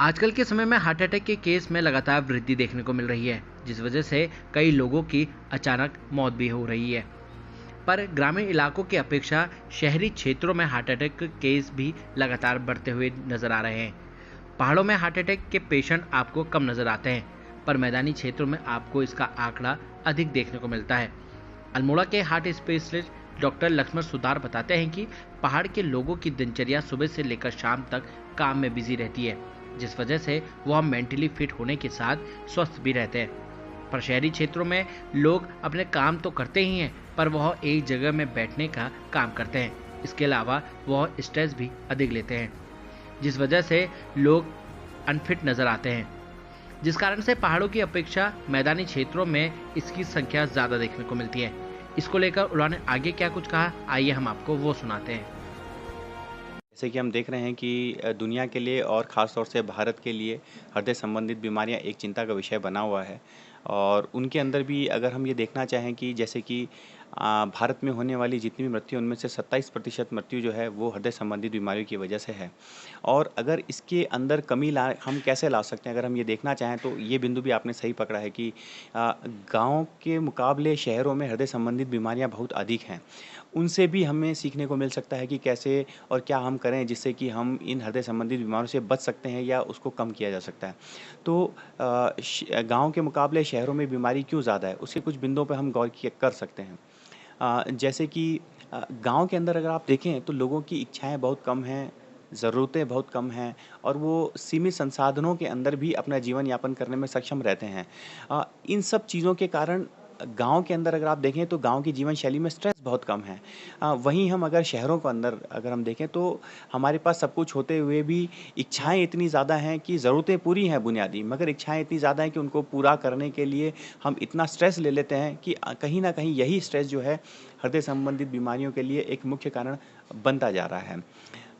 आजकल के समय में हार्ट अटैक के केस में लगातार वृद्धि देखने को मिल रही है, जिस वजह से कई लोगों की अचानक मौत भी हो रही है। पर ग्रामीण इलाकों की अपेक्षा शहरी क्षेत्रों में हार्ट अटैक के केस भी लगातार बढ़ते हुए नजर आ रहे हैं। पहाड़ों में हार्ट अटैक के पेशेंट आपको कम नजर आते हैं, पर मैदानी क्षेत्रों में आपको इसका आंकड़ा अधिक देखने को मिलता है। अल्मोड़ा के heart specialist doctor Lakshman Sutar बताते हैं कि पहाड़ के लोगों की दिनचर्या सुबह से लेकर शाम तक काम में बिजी रहती है, जिस वजह से वह मेंटली फिट होने के साथ स्वस्थ भी रहते हैं। पर शहरी क्षेत्रों में लोग अपने काम तो करते ही हैं, पर वह एक जगह में बैठने का काम करते हैं। इसके अलावा वह स्ट्रेस भी अधिक लेते हैं, जिस वजह से लोग अनफिट नजर आते हैं, जिस कारण से पहाड़ों की अपेक्षा मैदानी क्षेत्रों में इसकी संख्या ज़्यादा देखने को मिलती है। इसको लेकर उन्होंने आगे क्या कुछ कहा, आइए हम आपको वो सुनाते हैं। जैसे कि हम देख रहे हैं कि दुनिया के लिए और ख़ास तौर से भारत के लिए हृदय संबंधित बीमारियां एक चिंता का विषय बना हुआ है। और उनके अंदर भी अगर हम ये देखना चाहें कि जैसे कि भारत में होने वाली जितनी भी मृत्यु उनमें से 27% मृत्यु जो है वो हृदय संबंधित बीमारियों की वजह से है। और अगर इसके अंदर कमी ला हम कैसे ला सकते हैं, अगर हम ये देखना चाहें तो ये बिंदु भी आपने सही पकड़ा है कि गाँव के मुकाबले शहरों में हृदय संबंधित बीमारियां बहुत अधिक हैं। उनसे भी हमें सीखने को मिल सकता है कि कैसे और क्या हम करें जिससे कि हम इन हृदय संबंधित बीमारियों से बच सकते हैं या उसको कम किया जा सकता है। तो गाँव के मुकाबले शहरों में बीमारी क्यों ज़्यादा है, उसके कुछ बिंदुओं पे हम गौर किया कर सकते हैं। जैसे कि गाँव के अंदर अगर आप देखें तो लोगों की इच्छाएँ बहुत कम हैं, ज़रूरतें बहुत कम हैं और वो सीमित संसाधनों के अंदर भी अपना जीवन यापन करने में सक्षम रहते हैं। इन सब चीज़ों के कारण गाँव के अंदर अगर आप देखें तो गाँव की जीवन शैली में स्ट्रेस बहुत कम है। वहीं हम अगर शहरों के अंदर अगर हम देखें तो हमारे पास सब कुछ होते हुए भी इच्छाएँ इतनी ज़्यादा हैं कि ज़रूरतें पूरी हैं बुनियादी, मगर इच्छाएँ इतनी ज़्यादा हैं कि उनको पूरा करने के लिए हम इतना स्ट्रेस ले लेते हैं कि कहीं न कहीं यही स्ट्रेस जो है हृदय संबंधित बीमारियों के लिए एक मुख्य कारण बनता जा रहा है।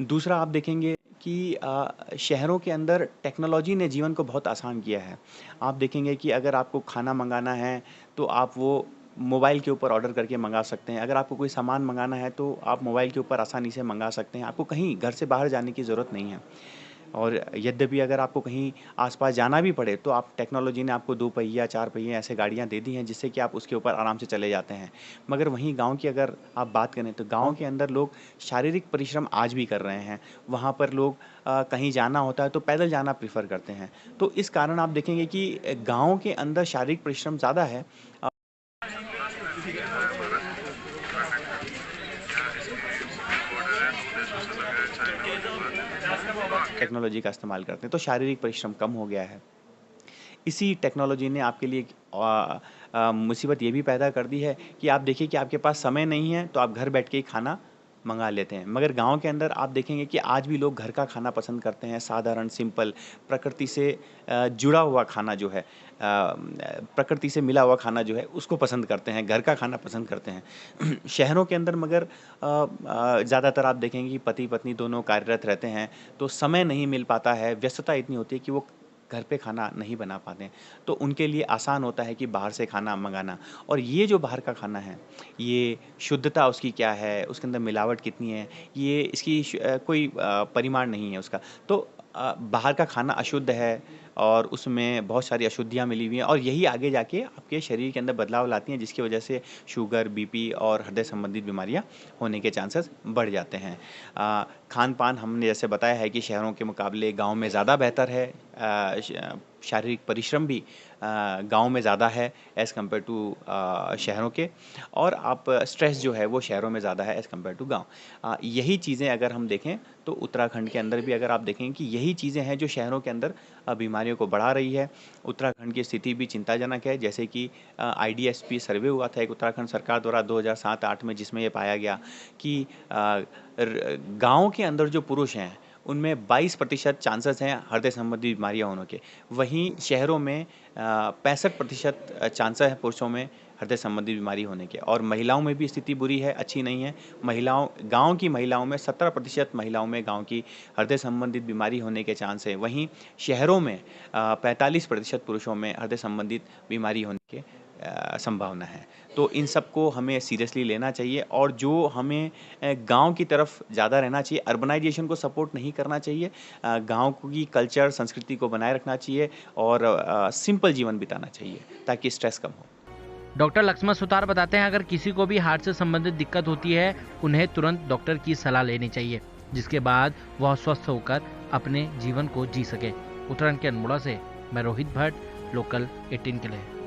दूसरा आप देखेंगे कि शहरों के अंदर टेक्नोलॉजी ने जीवन को बहुत आसान किया है। आप देखेंगे कि अगर आपको खाना मँगाना है, तो आप वो मोबाइल के ऊपर ऑर्डर करके मँगा सकते हैं। अगर आपको कोई सामान मँगाना है, तो आप मोबाइल के ऊपर आसानी से मँगा सकते हैं। आपको कहीं घर से बाहर जाने की ज़रूरत नहीं है। और यद्यपि अगर आपको कहीं आस-पास जाना भी पड़े, तो आप टेक्नोलॉजी ने आपको 2 पहिया, 4 पहिए ऐसे गाड़ियाँ दे दी हैं, जिससे कि आप उसके ऊपर आराम से चले जाते हैं। मगर वहीं गाँव की अगर आप बात करें, तो गाँव के अंदर लोग शारीरिक परिश्रम आज भी कर रहे हैं। वहाँ पर लोग कहीं जाना होता है, तो पैदल जाना प्रेफ़र करते हैं। तो इस कारण आप देखेंगे कि गाँव के अंदर शारीरिक परिश्रम ज़्यादा है। टेक्नोलॉजी का इस्तेमाल करते हैं, तो शारीरिक परिश्रम कम हो गया है। इसी टेक्नोलॉजी ने आपके लिए मुसीबत ये भी पैदा कर दी है कि आप देखिए कि आपके पास समय नहीं है, तो आप घर बैठ के ही खाना मँगा लेते हैं। मगर गाँव के अंदर आप देखेंगे कि आज भी लोग घर का खाना पसंद करते हैं, साधारण, सिंपल, प्रकृति से जुड़ा हुआ खाना जो है, प्रकृति से मिला हुआ खाना जो है, उसको पसंद करते हैं, घर का खाना पसंद करते हैं। शहरों के अंदर मगर ज़्यादातर आप देखेंगे कि पति-पत्नी दोनों कार्यरत रहते हैं, तो समय नहीं मिल पाता है, व्यस्तता इतनी होती है कि वो घर पे खाना नहीं बना पाते हैं। तो उनके लिए आसान होता है कि बाहर से खाना मँगाना। और ये जो बाहर का खाना है, ये शुद्धता उसकी क्या है, उसके अंदर मिलावट कितनी है, ये इसकी कोई परिमाण नहीं है उसका। तो बाहर का खाना अशुद्ध है और उसमें बहुत सारी अशुद्धियाँ मिली हुई हैं और यही आगे जाके आपके शरीर के अंदर बदलाव लाती हैं, जिसकी वजह से शुगर, बीपी और हृदय संबंधित बीमारियाँ होने के चांसेस बढ़ जाते हैं। खान-पान हमने जैसे बताया है कि शहरों के मुकाबले गाँव में ज़्यादा बेहतर है। शारीरिक परिश्रम भी गाँव में ज़्यादा है एज़ कम्पेयर टू शहरों के। और आप स्ट्रेस जो है वो शहरों में ज़्यादा है एज़ कम्पेयर टू गाँव। यही चीज़ें अगर हम देखें तो उत्तराखंड के अंदर भी अगर आप देखें कि यही चीज़ें हैं जो शहरों के अंदर बीमारियों को बढ़ा रही है। उत्तराखंड की स्थिति भी चिंताजनक है, जैसे कि आईडीएसपी सर्वे हुआ था एक उत्तराखंड सरकार द्वारा 2007-8 में, जिसमें ये पाया गया कि गाँव के अंदर जो पुरुष हैं उनमें 22% चांसेस हैं हृदय संबंधी बीमारियाँ होने के। वहीं शहरों में 65% चांसेस हैं पुरुषों में हृदय संबंधी बीमारी होने के। और महिलाओं में भी स्थिति बुरी है, अच्छी नहीं है। गाँव की महिलाओं में 17% महिलाओं में गाँव की हृदय संबंधित बीमारी होने के चांस हैं। वहीं शहरों में 45% पुरुषों में हृदय संबंधित बीमारी होने के संभावना है। तो इन सब को हमें सीरियसली लेना चाहिए और जो हमें गाँव की तरफ ज़्यादा रहना चाहिए, अर्बनाइजेशन को सपोर्ट नहीं करना चाहिए। गाँव की कल्चर, संस्कृति को बनाए रखना चाहिए और सिंपल जीवन बिताना चाहिए ताकि स्ट्रेस कम हो। डॉक्टर लक्ष्मण सुतार बताते हैं, अगर किसी को भी हार्ट से संबंधित दिक्कत होती है, उन्हें तुरंत डॉक्टर की सलाह लेनी चाहिए, जिसके बाद वह स्वस्थ होकर अपने जीवन को जी सके। उत्तराखंड के अल्मोड़ा से मैं रोहित भट्ट, लोकल 18 के लिए।